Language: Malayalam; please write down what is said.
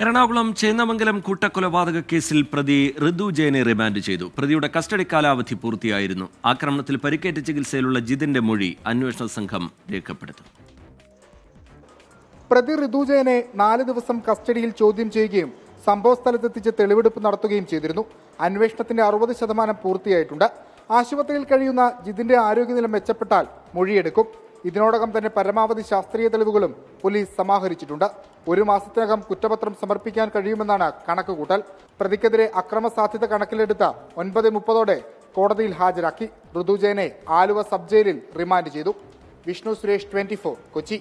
എറണാകുളം ചേന്നമംഗലം കൂട്ടക്കൊലപാതക കേസിൽ പ്രതി ഋതു ജയനെ റിമാൻഡ് ചെയ്തു. പ്രതിയുടെ കസ്റ്റഡി കാലാവധി പൂർത്തിയായിരുന്നു. ആക്രമണത്തിൽ പരിക്കേറ്റ ചികിത്സയിലുള്ള ജിതിന്റെ മൊഴി അന്വേഷണ സംഘം രേഖപ്പെടുത്തും. പ്രതി ഋതു ജയനെ 4 ദിവസം കസ്റ്റഡിയിൽ ചോദ്യം ചെയ്യുകയും സംഭവസ്ഥലത്തെത്തിച്ച് തെളിവെടുപ്പ് നടത്തുകയും ചെയ്തിരുന്നു. അന്വേഷണത്തിന്റെ 60% പൂർത്തിയായിട്ടുണ്ട്. ആശുപത്രിയിൽ കഴിയുന്ന ജിതിന്റെ ആരോഗ്യനില മെച്ചപ്പെട്ടാൽ മൊഴിയെടുക്കും. ഇതിനോടകം തന്നെ പരമാവധി ശാസ്ത്രീയ തെളിവുകളും പോലീസ് സമാഹരിച്ചിട്ടുണ്ട്. 1 മാസത്തിനകം കുറ്റപത്രം സമർപ്പിക്കാൻ കഴിയുമെന്നാണ് കണക്കുകൂട്ടൽ. പ്രതിക്കെതിരെ അക്രമ സാധ്യത കണക്കിലെടുത്ത 9:30 കോടതിയിൽ ഹാജരാക്കി. ഋതു ജയനെ ആലുവ സബ് ജയിലിൽ റിമാൻഡ് ചെയ്തു. വിഷ്ണു സുരേഷ്, 24, കൊച്ചി.